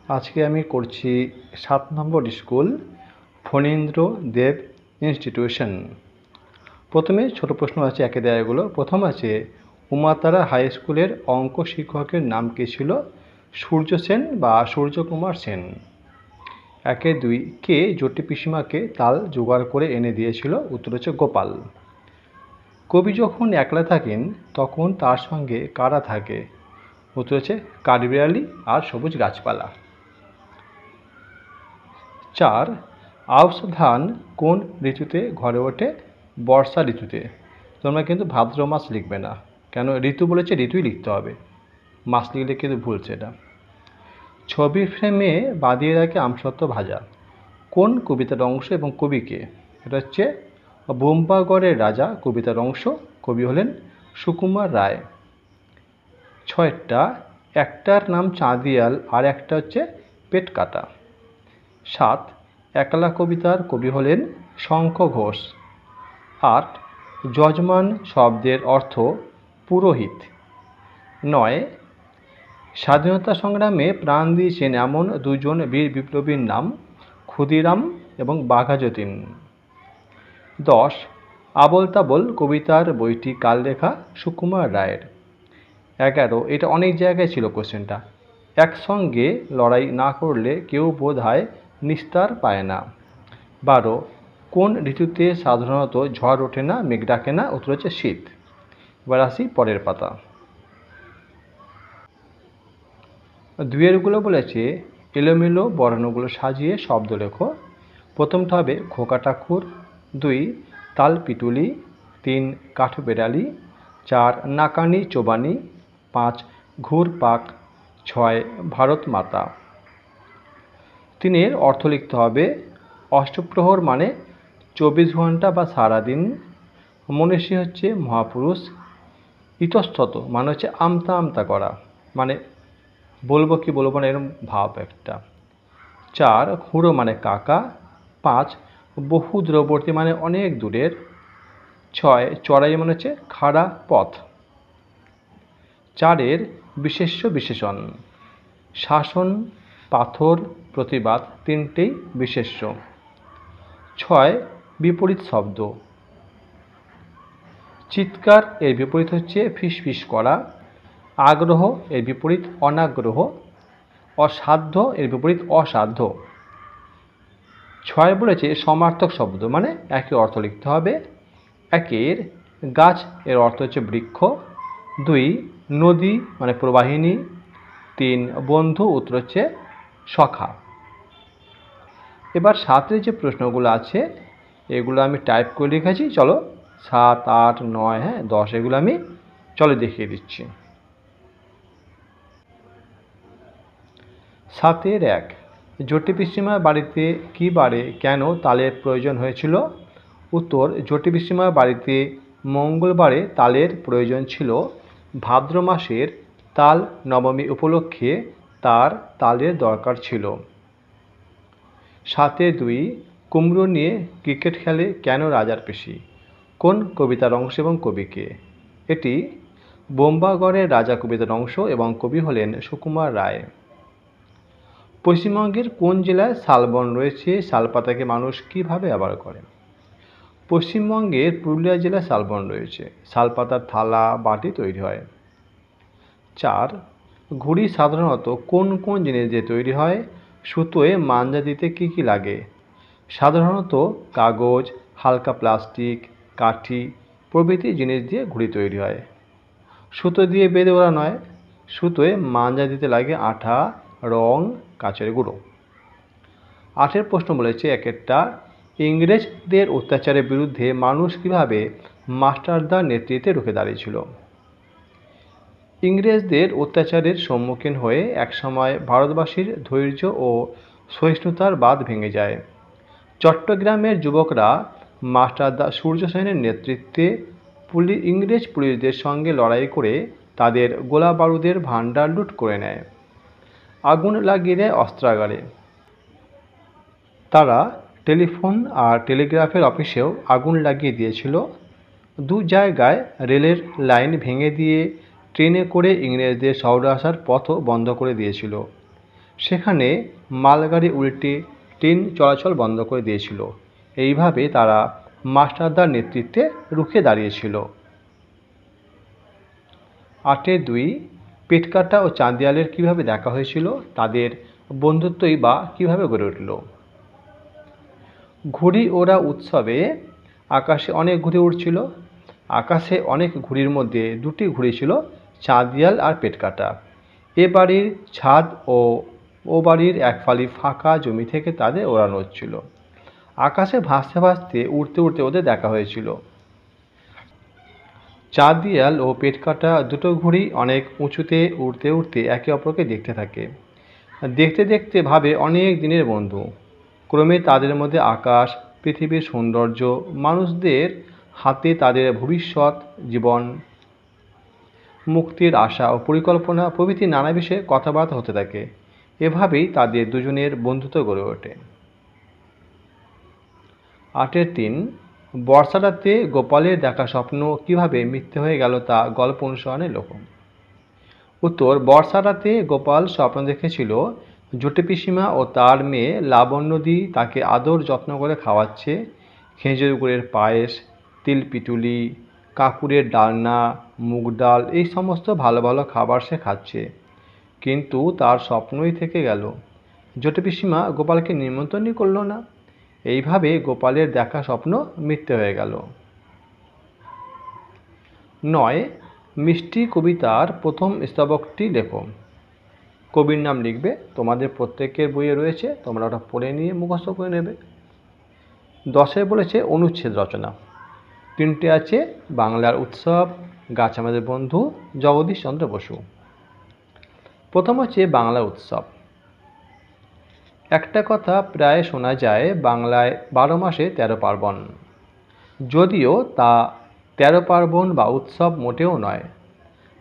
আজকে আমি করছি 7 নম্বর স্কুল ফণীন্দ্র দেব ইনস্টিটিউশন। প্রথমে ছোট প্রশ্ন আছে, একে দেয়া এগুলো। প্রথম আছে, উমাতারা হাই স্কুলের অঙ্ক শিক্ষকের নাম কী ছিল? সূর্য সেন বা সূর্যকুমার সেন। 1-2, কে জটি পিসিমাকে তাল জোগাড় করে এনে দিয়েছিল? উত্তর হচ্ছে গোপাল। কবি যখন একলা থাকেন তখন তার সঙ্গে কারা থাকে? উত্তর হচ্ছে কাঠবিড়ালি আর সবুজ গাছপালা। 4, আউশ ধান কোন ঋতুতে ঘরে ওঠে? বর্ষা ঋতুতে। তোমরা কিন্তু ভাদ্র মাস লিখবে না, কেন ঋতু বলেছে ঋতুই লিখতে হবে, মাস লিখলে কিন্তু ভুল সেটা। ছবির ফ্রেমে বাঁধিয়ে রাখে আমসত্ত্ব ভাজা কোন কবিতার অংশ এবং কবিকে? এটা হচ্ছে বোম্বাগড়ের রাজা কবিতার অংশ, কবি হলেন সুকুমার রায়। 6টা, একটার নাম চাঁদিয়াল আর একটা হচ্ছে পেট কাটা। 7, একলা কবিতার কবি হলেন শঙ্খ ঘোষ। 8, যজমান শব্দের অর্থ পুরোহিত। 9, স্বাধীনতা সংগ্রামে প্রাণ দিয়েছেন এমন দুজন বীর বিপ্লবীর নাম? ক্ষুদিরাম এবং বাঘাযতীন। 10, আবোল তাবোল কবিতার বইটি কার লেখা? সুকুমার রায়ের। 11, এটা অনেক জায়গায় ছিল কোশ্চেনটা, একসঙ্গে লড়াই না করলে কেউ বোধ হয় নিস্তার পায় না। 12, কোন ঋতুতে সাধারণত ঝড় ওঠে না, মেঘ ডাকে না? উত্তর হচ্ছে শীত। এবার আসি পরের পাতা। 2-এরগুলো বলেছে এলোমেলো বর্ণগুলো সাজিয়ে শব্দ লেখো। প্রথমটা হবে খোকা ঠাকুর। 2, তাল পিটুলি। 3, কাঠবেড়ালি। 4, নাকানি চোবানি। 5, ঘুরপাক। 6, ভারত মাতা। 3-এর অর্থ লিখতে হবে অষ্টপ্রহর মানে 24 ঘন্টা বা সারাদিন। মনীষী হচ্ছে মহাপুরুষ। ইতস্তত মানে হচ্ছে আমতা আমতা করা, মানে বলবো কি বলবো না এরকম ভাব একটা। 4, হুড়ো মানে কাকা। 5, বহু দূরবর্তী মানে অনেক দূরের। 6, চড়াই মানে হচ্ছে খাড়া পথ। 4-এর বিশেষ্য বিশেষণ শাসন, পাথর, প্রতিবাদ, তিনটেই বিশেষ্য। 6, বিপরীত শব্দ চিৎকার এর বিপরীত হচ্ছে ফিসফিস করা। আগ্রহ এর বিপরীত অনাগ্রহ। অসাধ্য এর বিপরীত অসাধ্য। 6 বলেছে সমার্থক শব্দ মানে একই অর্থ লিখতে হবে। 1-এর গাছ এর অর্থ হচ্ছে বৃক্ষ। 2, নদী মানে প্রবাহিনী। 3, বন্ধু উত্তর হচ্ছে সখা। এবার 7-এর যে প্রশ্নগুলো আছে এগুলো আমি টাইপ করে লিখেছি, চলো 7, 8, 9, 10 এগুলো আমি চলো দেখিয়ে দিচ্ছি। 7-এর 1, জটি পিসিমার বাড়িতে কী বারে কেন তালের প্রয়োজন হয়েছিল? উত্তর, জটি পিসিমার বাড়িতে মঙ্গলবারে তালের প্রয়োজন ছিল। ভাদ্র মাসের তাল নবমী উপলক্ষে তার তালের দরকার ছিল। 7-এর 2, কুমড়ো নিয়ে ক্রিকেট খেলে কেন রাজার পিসি? কোন কবিতার অংশ এবং কবিকে? এটি বোম্বাগড়ের রাজা কবিতার অংশ এবং কবি হলেন সুকুমার রায়। পশ্চিমবঙ্গের কোন জেলায় শালবন রয়েছে? শালপাতাকে মানুষ কীভাবে ব্যবহার করে? পশ্চিমবঙ্গের পুরুলিয়া জেলায় শালবন রয়েছে। শালপাতার থালা বাটি তৈরি হয়। 4, ঘুড়ি সাধারণত কোন কোন জিনিস দিয়ে তৈরি হয়? সুতোয় মাঞ্জা দিতে কী কী লাগে? সাধারণত কাগজ, হালকা প্লাস্টিক, কাঠি প্রভৃতি জিনিস দিয়ে ঘুড়ি তৈরি হয়। সুতো দিয়ে বেঁধে ওড়ানো হয়। সুতোয় মাঞ্জা দিতে লাগে আঠা, রং, কাঁচের গুঁড়ো। 8-এর প্রশ্ন বলেছে 1-একটা, ইংরেজদের অত্যাচারের বিরুদ্ধে মানুষ কীভাবে মাস্টারদার নেতৃত্বে রুখে দাঁড়িয়েছিল? ইংরেজদের অত্যাচারের সম্মুখীন হয়ে একসময় ভারতবাসীর ধৈর্য ও সহিষ্ণুতার বাঁধ ভেঙে যায়। চট্টগ্রামের যুবকরা মাস্টারদা সূর্য সেনের নেতৃত্বে ইংরেজ পুলিশদের সঙ্গে লড়াই করে তাদের গোলা বারুদের ভাণ্ডার লুট করে নেয়। আগুন লাগিয়ে দেয় অস্ত্রাগারে। তারা টেলিফোন আর টেলিগ্রাফের অফিসেও আগুন লাগিয়ে দিয়েছিল। 2 জায়গায় রেলের লাইন ভেঙে দিয়ে ট্রেনে করে ইংরেজদের শহরে আসার পথও বন্ধ করে দিয়েছিল। সেখানে মালগাড়ি উল্টে ট্রেন চলাচল বন্ধ করে দিয়েছিল। এইভাবে তারা মাস্টারদার নেতৃত্বে রুখে দাঁড়িয়েছিল। 8-2 পেটকাটা ও চাঁদিয়ালের কিভাবে দেখা হয়েছিল, তাদের বন্ধুত্বই বা কিভাবে গড়ে উঠল। ঘুড়ি ওড়া উৎসবে আকাশে অনেক ঘুড়ি উড়ছিল। আকাশে অনেক ঘুড়ির মধ্যে দুটি ঘুড়ি ছিল চাঁদিয়াল আর পেটকাটা। এ বাড়ির ছাদ ও বাড়ির এক ফালি ফাঁকা জমি থেকে তাদের ওড়ানো হচ্ছিল। আকাশে ভাসতে ভাসতে উড়তে উড়তে ওদের দেখা হয়েছিল। চাঁদিয়াল ও পেটকাটা দুটো ঘুড়ি অনেক উঁচুতে উড়তে উড়তে একে অপরকে দেখতে থাকে। দেখতে দেখতে ভাবে অনেক দিনের বন্ধু। ক্রমে তাদের মধ্যে আকাশ, পৃথিবীর সৌন্দর্য, মানুষদের হাতে তাদের ভবিষ্যৎ জীবন, মুক্তির আশা ও পরিকল্পনা প্রভৃতি নানা বিষয়ে কথাবার্তা হতে থাকে। এভাবেই তাদের দুজনের বন্ধুত্ব গড়ে ওঠে। 8-3 বর্ষারাতে গোপালের দেখা স্বপ্ন কিভাবে মিথ্যে হয়ে গেল তা গল্প অনুসরণে লেখো। উত্তর: বর্ষারাতে গোপাল স্বপ্ন দেখেছিল জটে পিসিমা ও তার মেয়ে লাবণ্যদি তাকে আদর যত্ন করে খাওয়াচ্ছে। খেজুর গুড়ের পায়েস, তিল পিটুলি, কাকুরের ডালনা, মুগ ডাল, এই সমস্ত ভালো ভালো খাবার সে খাচ্ছে। কিন্তু তার স্বপ্নই থেকে গেল। জটে পিসিমা গোপালকে নিমন্ত্রণই করল না। এইভাবে গোপালের দেখা স্বপ্ন মিথ্যে হয়ে গেল। 9 মিষ্টি কবিতার প্রথম স্তবকটি লেখো। কবির নাম লিখবে, তোমাদের প্রত্যেকের বইয়ে রয়েছে, তোমরা ওটা পড়ে নিয়ে মুখস্থ করে নেবে। 10 বলেছে অনুচ্ছেদ রচনা। 3টে আছে বাংলার উৎসব, গাছ আমাদের বন্ধু, জগদীশচন্দ্র বসু। প্রথম হচ্ছে বাংলা উৎসব। একটা কথা প্রায় শোনা যায়, বাংলায় 12 মাসে 13 পার্বণ। যদিও তা 13 পার্বণ বা উৎসব মোটেও নয়।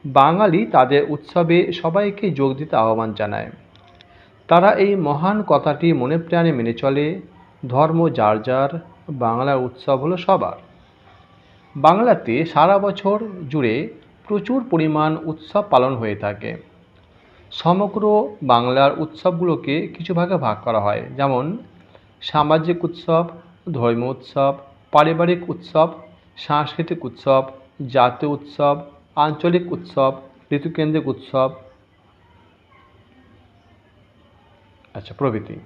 বাঙালি তাদের উৎসবে সবাইকে যোগ দিতে আহ্বান জানায়। তারা এই মহান কথাটি মনে প্রাণে মেনে চলে। ধর্ম যার যার, বাংলার উৎসব হলো সবার। বাংলাতে সারা বছর জুড়ে প্রচুর পরিমাণ উৎসব পালন হয়ে থাকে। সমগ্র বাংলার উৎসবগুলোকে কিছু ভাগে ভাগ করা হয়, যেমন সামাজিক উৎসব, ধর্মীয় উৎসব, পারিবারিক উৎসব, সাংস্কৃতিক উৎসব, জাতীয় উৎসব, আঞ্চলিক উৎসব, ঋতুকেন্দ্রিক উৎসব প্রভৃতি।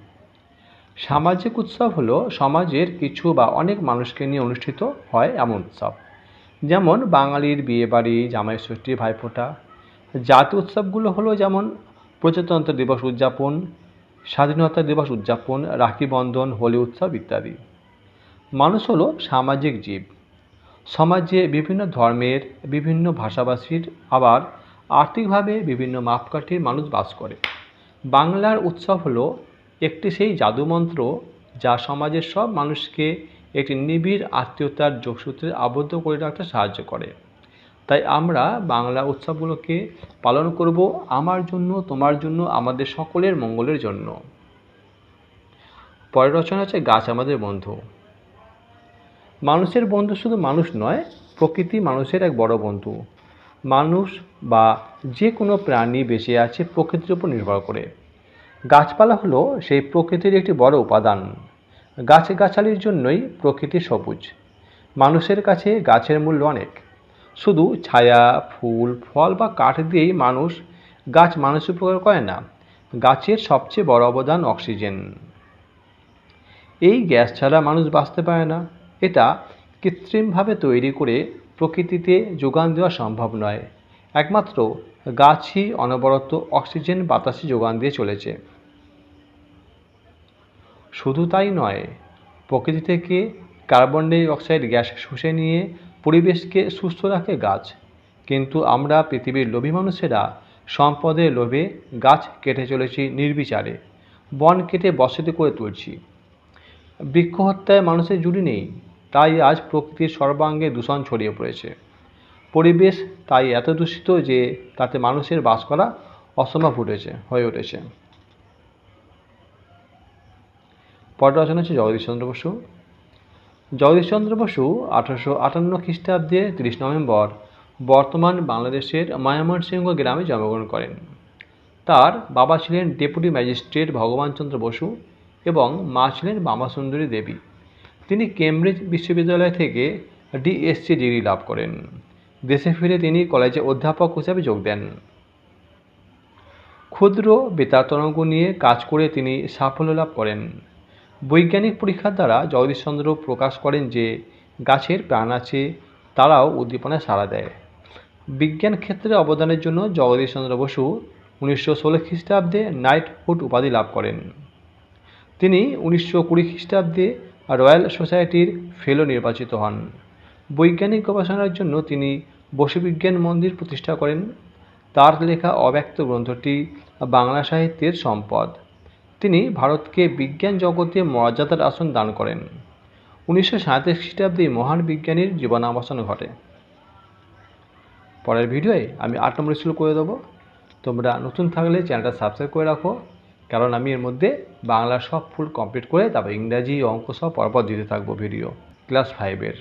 সামাজিক উৎসব হলো সমাজের কিছু বা অনেক মানুষকে নিয়ে অনুষ্ঠিত হয় এমন উৎসব, যেমন বাঙালির বিয়েবাড়ি, জামাই ষষ্ঠী, ভাইফোঁটা। জাতীয় উৎসবগুলো হলো যেমন প্রজাতন্ত্র দিবস উদযাপন, স্বাধীনতা দিবস উদযাপন, রাখি বন্ধন, হোলি উৎসব ইত্যাদি। মানুষ হলো সামাজিক জীব। সমাজে বিভিন্ন ধর্মের, বিভিন্ন ভাষাভাষীর, আবার আর্থিকভাবে বিভিন্ন মাপকাঠির মানুষ বাস করে। বাংলার উৎসব হলো একটি সেই জাদুমন্ত্র যা সমাজের সব মানুষকে একটি নিবিড় আত্মীয়তার যোগসূত্রে আবদ্ধ করে রাখতে সাহায্য করে। তাই আমরা বাংলা উৎসবগুলোকে পালন করব আমার জন্য, তোমার জন্য, আমাদের সকলের মঙ্গলের জন্য। পরের রচনা আছে গাছ আমাদের বন্ধু। মানুষের বন্ধু শুধু মানুষ নয়, প্রকৃতি মানুষের এক বড় বন্ধু। মানুষ বা যে কোনো প্রাণী বেঁচে আছে প্রকৃতির উপর নির্ভর করে। গাছপালা হলো সেই প্রকৃতির একটি বড় উপাদান। গাছগাছালির জন্যই প্রকৃতি সবুজ। মানুষের কাছে গাছের মূল্য অনেক। শুধু ছায়া, ফুল, ফল বা কাঠ দিয়েই গাছ মানুষের উপকার করে না। গাছের সবচেয়ে বড় অবদান অক্সিজেন। এই গ্যাস ছাড়া মানুষ বাঁচতে পারে না। এটা কৃত্রিমভাবে তৈরি করে প্রকৃতিতে যোগান দেওয়া সম্ভব নয়। একমাত্র গাছই অনবরত অক্সিজেন বাতাসে যোগান দিয়ে চলেছে। শুধু তাই নয়, প্রকৃতি থেকে কার্বন ডাই অক্সাইড গ্যাস শুষে নিয়ে পরিবেশকে সুস্থ রাখে গাছ। কিন্তু আমরা পৃথিবীর লোভী মানুষেরা সম্পদের লোভে গাছ কেটে চলেছি নির্বিচারে। বন কেটে বসতি করে তুলছি। বৃক্ষ হত্যায় মানুষের জুড়ি নেই, তাই আজ প্রকৃতির সর্বাঙ্গে দূষণ ছড়িয়ে পড়েছে। পরিবেশ তাই এত দূষিত যে তাতে মানুষের বাস করা অসম্ভব হয়ে উঠেছে। পরের রচনা হচ্ছে জগদীশচন্দ্র বসু। জগদীশচন্দ্র বসু 1858 খ্রিস্টাব্দে 30 নভেম্বর বর্তমান বাংলাদেশের ময়মনসিংহ গ্রামে জন্মগ্রহণ করেন। তার বাবা ছিলেন ডেপুটি ম্যাজিস্ট্রেট ভগবানচন্দ্র বসু এবং মা ছিলেন বামাসুন্দরী দেবী। তিনি কেমব্রিজ বিশ্ববিদ্যালয় থেকে ডিএসসি ডিগ্রি লাভ করেন। দেশে ফিরে তিনি কলেজে অধ্যাপক হিসেবে যোগ দেন। ক্ষুদ্র বেতার তরঙ্গ নিয়ে কাজ করে তিনি সাফল্য লাভ করেন। বৈজ্ঞানিক পরীক্ষার দ্বারা জগদীশচন্দ্র প্রকাশ করেন যে গাছের প্রাণ আছে, তারাও উদ্দীপনায় সাড়া দেয়। বিজ্ঞান ক্ষেত্রে অবদানের জন্য জগদীশচন্দ্র বসু 1916 খ্রিস্টাব্দে নাইটহুড উপাধি লাভ করেন। তিনি 1920 খ্রিস্টাব্দে রয়্যাল সোসাইটির ফেলো নির্বাচিত হন। বৈজ্ঞানিক গবেষণার জন্য তিনি বসু বিজ্ঞান মন্দির প্রতিষ্ঠা করেন। তার লেখা অব্যক্ত গ্রন্থটি বাংলা সাহিত্যের সম্পদ। তিনি ভারতকে বিজ্ঞান জগতে মর্যাদার আসন দান করেন। 1937 খ্রিস্টাব্দে মহান বিজ্ঞানীর জীবনাবসান ঘটে। পরের ভিডিওয়ে আমি 8 নম্বর স্কুল করে দেবো। তোমরা নতুন থাকলে চ্যানেলটা সাবস্ক্রাইব করে রাখো, কারণ আমি এর মধ্যে বাংলা সব ফুল কমপ্লিট করে তারপর ইংরাজি অঙ্ক সব পরপর দিতে থাকবো ভিডিও ক্লাস 5-এর।